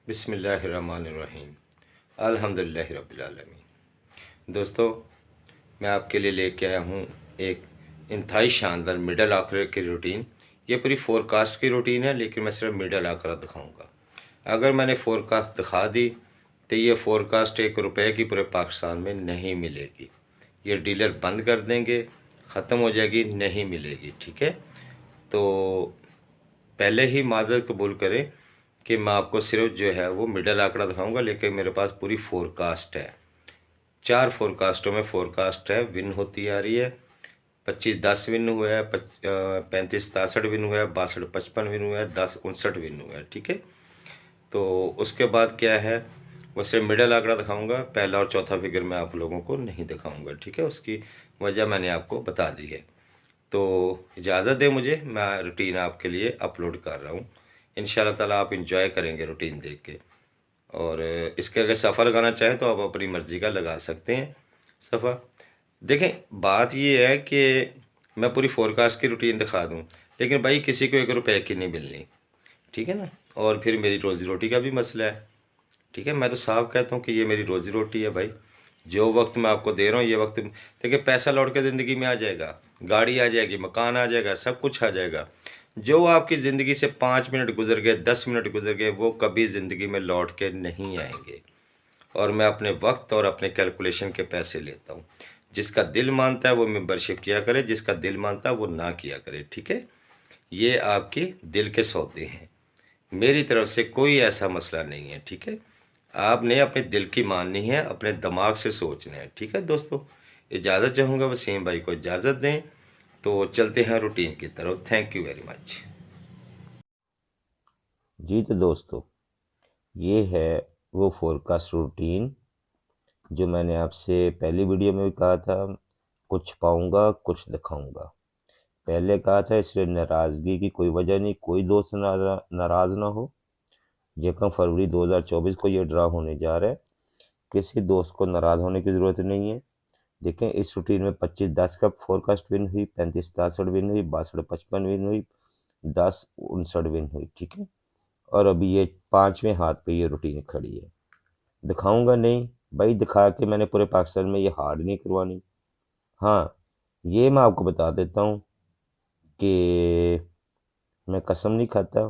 बिस्मिल्लाहिर्रहमानिर्रहीम। अल्हम्दुलिल्लाहि रब्बिल आलमीन। दोस्तों, मैं आपके लिए लेके आया हूँ एक इंतहाई शानदार मिडल आकर की रूटीन। ये पूरी फोरकास्ट की रूटीन है, लेकिन मैं सिर्फ मिडल आकर दिखाऊंगा। अगर मैंने फोरकास्ट दिखा दी तो ये फोरकास्ट ₹1 की पूरे पाकिस्तान में नहीं मिलेगी। ये डीलर बंद कर देंगे, ख़त्म हो जाएगी, नहीं मिलेगी। ठीक है, तो पहले ही माज़रत कबूल करें कि मैं आपको सिर्फ जो है वो मिडल आंकड़ा दिखाऊंगा, लेकिन मेरे पास पूरी फोरकास्ट है। 4 फोरकास्टों में फोरकास्ट है, विन होती आ रही है। 25-10 विन हुआ है, 35-63 विन हुआ है, 62-55 विन हुआ है, 10-59 विन हुआ है। ठीक है, तो उसके बाद क्या है, वो सिर्फ मिडल आंकड़ा दिखाऊंगा। पहला और चौथा फिगर मैं आप लोगों को नहीं दिखाऊंगा। ठीक है, उसकी वजह मैंने आपको बता दी है। तो इजाज़त दें मुझे, मैं रूटीन आपके लिए अपलोड कर रहा हूँ। इंशाल्लाह ताला आप इंजॉय करेंगे रूटीन देख के। और इसके अगर सफ़र लगाना चाहें तो आप अपनी मर्ज़ी का लगा सकते हैं सफ़र। देखें, बात ये है कि मैं पूरी फोरकास्ट की रूटीन दिखा दूं, लेकिन भाई किसी को ₹1 की नहीं मिलनी। ठीक है ना, और फिर मेरी रोज़ी रोटी का भी मसला है। ठीक है, मैं तो साफ कहता हूँ कि ये मेरी रोज़ी रोटी है भाई। जो वक्त मैं आपको दे रहा हूँ, ये वक्त देखिए, पैसा लौट के ज़िंदगी में आ जाएगा, गाड़ी आ जाएगी, मकान आ जाएगा, सब कुछ आ जाएगा। जो आपकी ज़िंदगी से 5 मिनट गुजर गए, 10 मिनट गुजर गए, वो कभी ज़िंदगी में लौट के नहीं आएंगे। और मैं अपने वक्त और अपने कैलकुलेशन के पैसे लेता हूँ। जिसका दिल मानता है वो मेंबरशिप किया करे, जिसका दिल मानता है वो ना किया करे। ठीक है, ये आपकी दिल के सौदे हैं, मेरी तरफ से कोई ऐसा मसला नहीं है। ठीक है, आपने अपने दिल की माननी है, अपने दिमाग से सोचना है। ठीक है दोस्तों, इजाज़त चाहूँगा, वसीम भाई को इजाज़त दें। तो चलते हैं रूटीन की तरफ। Thank you very much. जी तो दोस्तों, ये है वो फोरकास्ट रूटीन जो मैंने आपसे पहली वीडियो में भी कहा था। कुछ पाऊंगा कुछ दिखाऊंगा। पहले कहा था, इसलिए नाराज़गी की कोई वजह नहीं, कोई दोस्त नाराज़ ना हो। यकम फरवरी 2024 को ये ड्रा होने जा रहा है। किसी दोस्त को नाराज़ होने की ज़रूरत नहीं है। देखें, इस रूटीन में 25-10 का फोरकास्ट विन हुई, 35-63 विन हुई, 62-55 विन हुई, 10-59 विन हुई। ठीक है, और अभी ये 5वें हाथ पे ये रूटीन खड़ी है। दिखाऊंगा नहीं भाई, दिखा के मैंने पूरे पाकिस्तान में ये हार्ड नहीं करवानी। हाँ, ये मैं आपको बता देता हूँ कि मैं कसम नहीं खाता,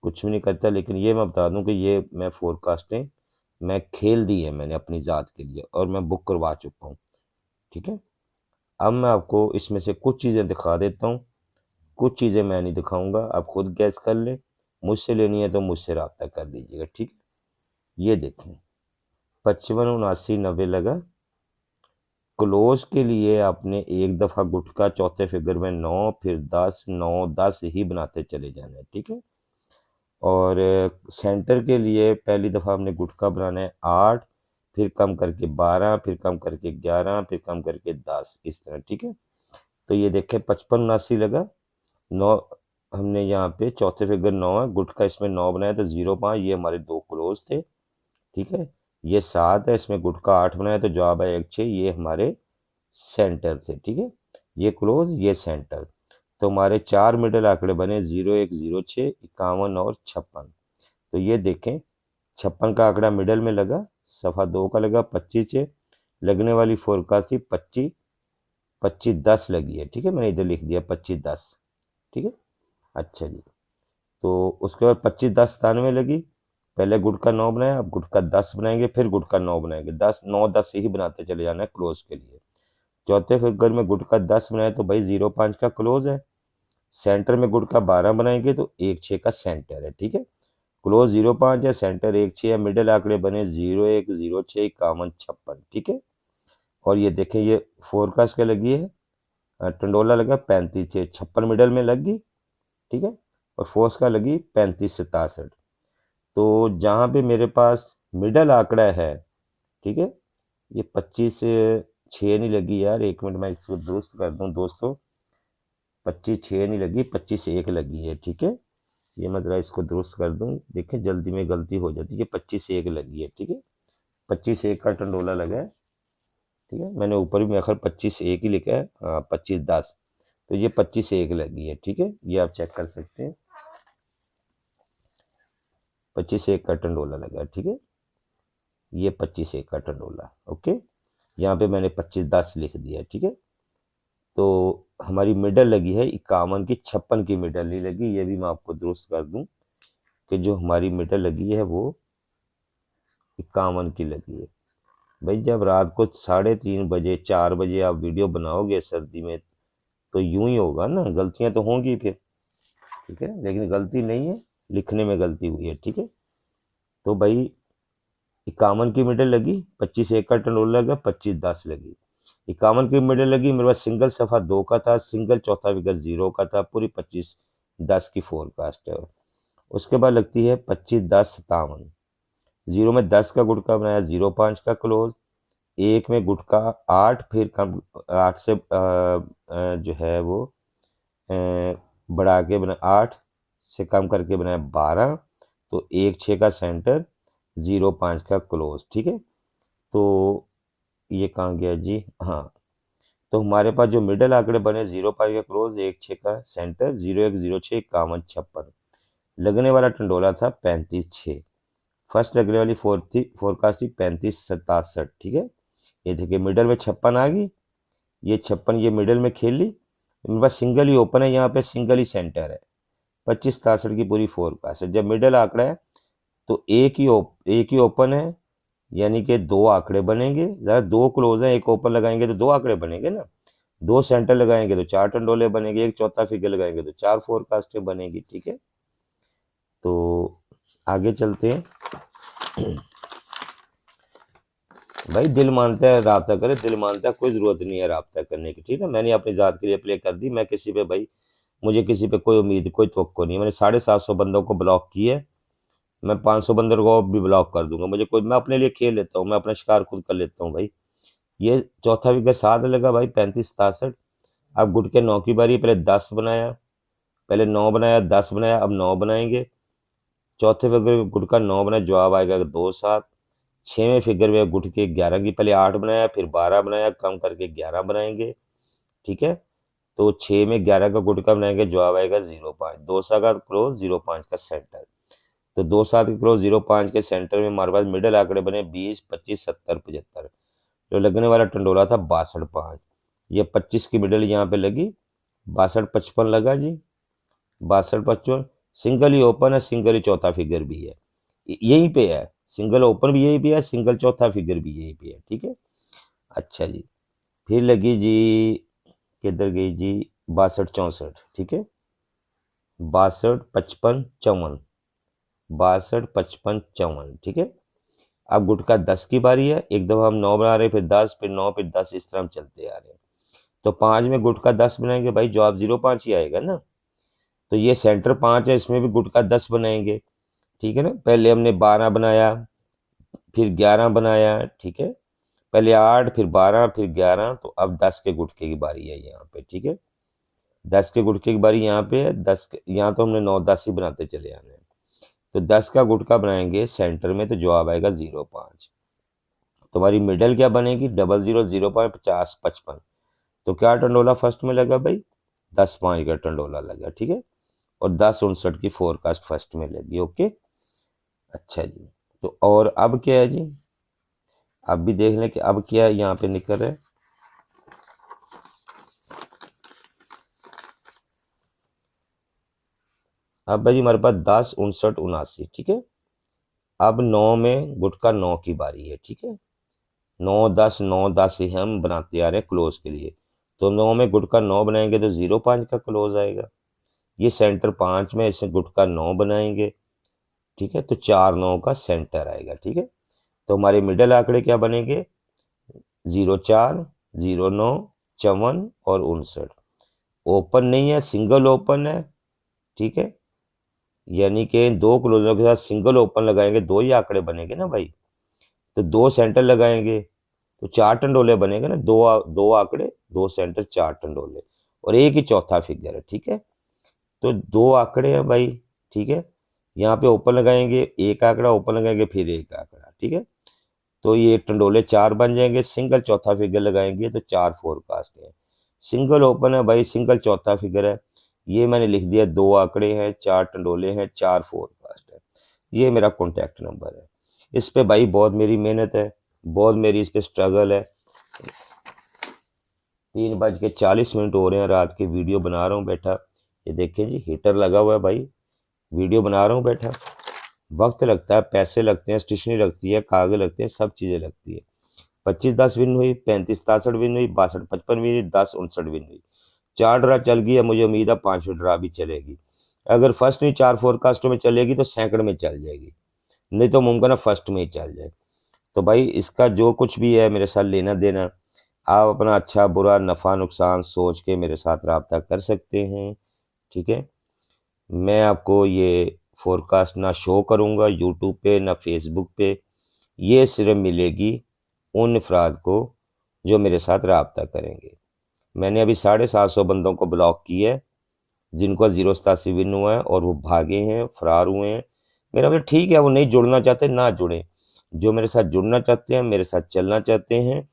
कुछ भी नहीं करता, लेकिन ये मैं बता दूं कि ये मैं फोरकास्टें मैं खेल दी है मैंने अपनी ज़ात के लिए, और मैं बुक करवा चुका हूँ। ठीक है, अब मैं आपको इसमें से कुछ चीज़ें दिखा देता हूँ, कुछ चीज़ें मैं नहीं दिखाऊंगा, आप खुद गैस कर लें। मुझसे लेनी है तो मुझसे रब्ता कर दीजिएगा। ठीक है, ये देखें, 55, 79, 90 लगा। क्लोज के लिए आपने एक दफ़ा गुटका चौथे फिगर में 9, फिर 10, 9, 10 ही बनाते चले जाना है। ठीक है, और सेंटर के लिए पहली दफ़ा आपने गुटका बनाना है 8, फिर कम करके 12, फिर कम करके 11, फिर कम करके 10, इस तरह। ठीक है, तो ये देखें, 55, 79 लगा। 9 हमने यहाँ पे चौथे फिगर 9 है, गुटका इसमें 9 बनाया तो 0, 5, ये हमारे दो क्लोज थे। ठीक है, ये 7 है, इसमें गुटका 8 बनाया तो जवाब है 1, 6, ये हमारे सेंटर से। ठीक है, ये क्लोज, ये सेंटर। तो हमारे 4 मिडल आंकड़े बने, 01, 06, 51 और 56। तो ये देखें, 56 का आंकड़ा मिडल में लगा, सफ़ा 2 का लगा, 25 से लगने वाली फोरकास्ट थी 25, 25-10 लगी है। ठीक है, मैंने इधर लिख दिया 25-10। ठीक है, अच्छा जी, तो उसके बाद 25-10, 97 लगी। पहले गुट का 9 बनाया, अब गुट का 10 बनाएंगे, फिर गुट का 9 बनाएंगे, 10, 9, 10 ही बनाते चले जाना है क्लोज के लिए। चौथे फिगर में गुट का 10 बनाए तो भाई 05 का क्लोज है। सेंटर में गुट का 12 बनाएंगे तो 16 का सेंटर है। ठीक है, क्लोज 05 है, सेंटर 16 है, मिडिल आंकड़े बने 01, 06, 51, 56। ठीक है, और ये देखें, ये फोरकास्ट क्या लगी है, टंडोला लगा 35 से 56 मिडल में लग गई। ठीक है, और फोर्स का लगी 35-67। तो जहाँ पे मेरे पास मिडल आंकड़ा है, ठीक है, ये 25-6 नहीं लगी यार, 1 मिनट मैं इसको दुरुस्त कर दूं दोस्तों। 25-6 नहीं लगी, 25-1 लगी है। ठीक है, ये मैं जरा इसको दुरुस्त कर दूं, देखें जल्दी में गलती हो जाती है, 25-1 लगी है। ठीक है, 25-1 का टंडोला लगा है। ठीक है, मैंने ऊपर भी आखिर 25-1 ही लिखा है, हाँ 25-10, तो ये 25-1 लगी है। ठीक है, ये आप चेक कर सकते हैं। 25 का टंडोला लगा, ठीक है। ये 25 का टंडोला, ओके। यहाँ पे मैंने 25-10 लिख दिया, ठीक है। तो हमारी मिडल लगी है 51 की, 56 की मिडल नहीं लगी। ये भी मैं आपको दुरुस्त कर दूं कि जो हमारी मिडल लगी है वो 51 की लगी है। भाई जब रात को 3:30 बजे 4 बजे आप वीडियो बनाओगे सर्दी में, तो यूं ही होगा ना, गलतियां तो होंगी फिर, ठीक है। लेकिन गलती नहीं है, लिखने में गलती हुई है, ठीक है। तो भाई 51 की मिडल लगी, 25 का टंडोला लगा, 25-10 लगी। 51 की मिडल लगी, मेरे पास सिंगल सफ़ा 2 का था, सिंगल चौथा फिगर 0 का था, पूरी 25-10 की फोरकास्ट है। उसके बाद लगती है 25-10-57। 0 में 10 का गुटका बनाया, 0.5 का क्लोज, 1 में गुटका 8, फिर कम 8 से जो है वो अ, बढ़ा के बना 8 से कम करके बनाया 12, तो 1-6 का सेंटर, 0.5 का क्लोज, ठीक है। तो ये कहाँ गया जी, हाँ। तो हमारे पास जो मिडल आंकड़े बने, 0.5 का क्लोज, 1-6 का सेंटर, 0-1-0-6 51-56। लगने वाला टंडोला था 35-6। फर्स्ट लगने वाली फोरकास्ट थी 35-67, ठीक है। ये देखिए मिडल में 56 आ गई, ये 56 ये मिडल में खेल ली। मेरे पास सिंगल ही ओपन है, यहाँ पे सिंगल ही सेंटर है। 25-67 की पूरी फोरकास्ट है। जब मिडल आंकड़ा है तो एक ही ओपन है, यानी कि 2 आंकड़े बनेंगे। जरा 2 क्लोज हैं, एक ओपन लगाएंगे तो 2 आंकड़े बनेंगे ना। 2 सेंटर लगाएंगे तो 4 टंडोले बनेंगे, एक चौथा फिगर लगाएंगे तो 4 फोरकास्टें बनेगी, ठीक है। तो आगे चलते हैं। भाई दिल मानता है राब्ता करे, दिल मानता है कोई ज़रूरत नहीं है राब्ता करने की, ठीक है। मैंने अपनी ज़ात के लिए प्ले कर दी। मैं किसी पे भाई, मुझे किसी पे कोई उम्मीद कोई तवक्को नहीं है। मैंने 750 बंदों को ब्लॉक किया है, मैं 500 बंदों को भी ब्लॉक कर दूंगा। मुझे कोई, मैं अपने लिए खेल लेता हूँ, मैं अपना शिकार खुद कर लेता हूँ भाई। ये चौथा विकेट 7 लगा भाई, 35-67। अब गुट के 9 की बारी, पहले 10 बनाया, पहले 9 बनाया, 10 बनाया, अब 9 बनाएंगे। चौथे फिगर गुट का 9 बनाया, जवाब आएगा 2-7। 6वें फिगर में गुट के 11 की, पहले 8 बनाया, फिर 12 बनाया, कम करके 11 बनाएंगे, ठीक है। तो 6 में 11 का गुट का बनाएंगे, जवाब आएगा 0.5। 2-7 का क्लोज, 0.5 का सेंटर। तो 2-7 के क्लोज, 0.5 के सेंटर में हमारे पास मिडल आंकड़े बने 20, 25, 70, 75। जो लगने वाला टंडोला था 62.5। ये 25 की मिडल यहाँ पे लगी, 62-55 लगा जी। 62-55 सिंगल ही ओपन है, सिंगल ही चौथा फिगर भी है, यहीं पे है। सिंगल ओपन भी यहीं पे है, सिंगल चौथा फिगर भी यहीं पे है, ठीक है। अच्छा जी, फिर लगी जी, किधर गई जी, 62-64, ठीक है। 62-55-54, 62-55-54, ठीक है। अब गुटका 10 की बारी है। एक दफा हम 9 बना रहे, फिर 10, फिर 9, फिर 10, इस तरह हम चलते आ रहे हैं। तो 5 में गुटका 10 बनाएंगे भाई, जवाब 0.5 ही आएगा ना। तो ये सेंटर 5 है, इसमें भी गुटका 10 बनाएंगे, ठीक है ना। पहले हमने 12 बनाया, फिर 11 बनाया, ठीक है। पहले 8, फिर 12, फिर 11, तो अब 10 के गुटके की बारी है यहाँ पे, ठीक है। 10 के गुटके की बारी यहाँ पे है। 10 यहाँ तो हमने 9-10 ही बनाते चले आने हैं। तो 10 का गुटका बनाएंगे सेंटर में, तो जवाब आएगा 0.5। तुम्हारी मिडल क्या बनेगी, 00, 0.50, 55। तो क्या टंडोला फर्स्ट में लगा भाई, 10-5 का टंडोला लगा, ठीक है। और 10-59 की फोरकास्ट फर्स्ट में लगी, ओके। अच्छा जी, तो और अब क्या है जी, अब भी देख लें कि अब क्या यहाँ पे निकल रहा है। अब भाई हमारे पास 10-59-79, ठीक है। अब 9 में गुटका 9 की बारी है, ठीक है। 9-10 ही हम बनाते आ रहे हैं क्लोज के लिए। तो 9 में गुटका 9 बनाएंगे तो 0.5 का क्लोज आएगा। ये सेंटर 5 में, इसमें गुटका 9 बनाएंगे, ठीक है। तो 4-9 का सेंटर आएगा, ठीक है। तो हमारे मिडल आंकड़े क्या बनेंगे, 0.4, 0.9, 54 और 59। ओपन नहीं है, सिंगल ओपन है, ठीक है। यानी कि दो क्लोजरों के साथ सिंगल ओपन लगाएंगे, 2 ही आंकड़े बनेंगे ना भाई। तो 2 सेंटर लगाएंगे तो 4 टंडोले बनेंगे ना। दो आंकड़े, 2 सेंटर, 4 टंडोले, और एक ही चौथा फिगर है, ठीक है। तो 2 आंकड़े हैं भाई, ठीक है। यहाँ पे ओपन लगाएंगे, एक आंकड़ा ओपन लगाएंगे, फिर एक आंकड़ा, ठीक है। तो ये टंडोले 4 बन जाएंगे। सिंगल चौथा फिगर लगाएंगे तो 4 फोरकास्ट है। सिंगल ओपन है भाई, सिंगल चौथा फिगर है, ये मैंने लिख दिया। 2 आंकड़े हैं, 4 टंडोले हैं, 4 फोरकास्ट है। ये मेरा कॉन्टैक्ट नंबर है। इस पे भाई बहुत मेरी मेहनत है, बहुत मेरी इस पे स्ट्रगल है। 3:40 हो रहे हैं रात के, वीडियो बना रहा हूँ बैठा। ये देखें जी, हीटर लगा हुआ है भाई, वीडियो बना रहा हूँ बैठा। वक्त लगता है, पैसे लगते हैं, स्टेशनरी लगती है, कागज लगते हैं, सब चीज़ें लगती है। 25-10 विन हुई, 35-63 विन हुई, 62-55 विन हुई, 10-59 विन हुई। 4 ड्रा चल गई है, मुझे उम्मीद है 5वीं ड्रा भी चलेगी। अगर फर्स्ट में 4 फोरकास्टों में चलेगी तो सेकंड में चल जाएगी, नहीं तो मुमकिन है फर्स्ट में ही चल जाए। तो भाई इसका जो कुछ भी है मेरे साथ लेना देना, आप अपना अच्छा बुरा नफ़ा नुकसान सोच के मेरे साथ रब्ता कर सकते हैं, ठीक है। मैं आपको ये फोरकास्ट ना शो करूँगा यूट्यूब पे ना फेसबुक पे, ये सिर्फ मिलेगी उन अफराद को जो मेरे साथ रब्ता करेंगे। मैंने अभी 750 बंदों को ब्लॉक किया है जिनको 087 विन हुआ है और वो भागे हैं, फरार हुए हैं। मेरा मतलब ठीक है, वो नहीं जुड़ना चाहते ना जुड़े, जो मेरे साथ जुड़ना चाहते हैं, मेरे साथ चलना चाहते हैं,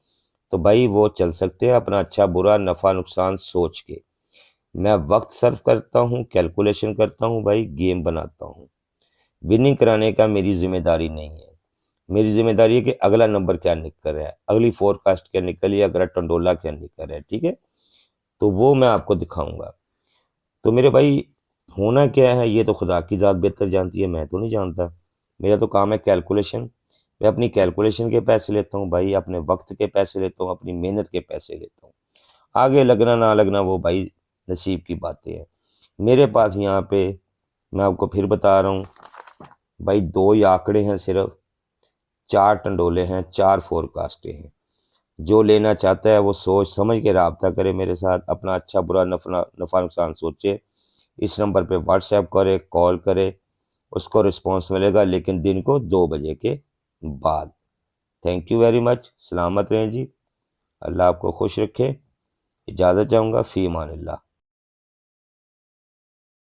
तो भाई वो चल सकते हैं अपना अच्छा बुरा नफ़ा नुकसान सोच के। मैं वक्त सर्व करता हूँ, कैलकुलेशन करता हूँ भाई, गेम बनाता हूँ। विनिंग कराने का मेरी जिम्मेदारी नहीं है। मेरी जिम्मेदारी है कि अगला नंबर क्या निकल रहा है, अगली फोरकास्ट क्या निकली है, अगला टंडोला क्या निकल रहा है, ठीक है। तो वो मैं आपको दिखाऊंगा। तो मेरे भाई होना क्या है ये तो खुदा की ज़ात बेहतर जानती है, मैं तो नहीं जानता। मेरा तो काम है कैलकुलेशन। मैं अपनी कैलकुलेशन के पैसे लेता हूँ भाई, अपने वक्त के पैसे लेता हूँ, अपनी मेहनत के पैसे लेता हूँ। आगे लगना ना लगना वो भाई नसीब की बातें हैं। मेरे पास यहाँ पे मैं आपको फिर बता रहा हूँ भाई, 2 ही आंकड़े हैं सिर्फ, 4 टंडोले हैं, 4 फोरकास्टें हैं। जो लेना चाहता है वो सोच समझ के रब्ता करे मेरे साथ, अपना अच्छा बुरा नफ़ा नुकसान सोचे। इस नंबर पे व्हाट्सएप करे, कॉल करे, उसको रिस्पॉन्स मिलेगा, लेकिन दिन को 2 बजे के बाद। थैंक यू वेरी मच, सलामत रहें जी, अल्लाह आपको खुश रखे। इजाज़त चाहूँगा, फ़ी अमानिल्लाह।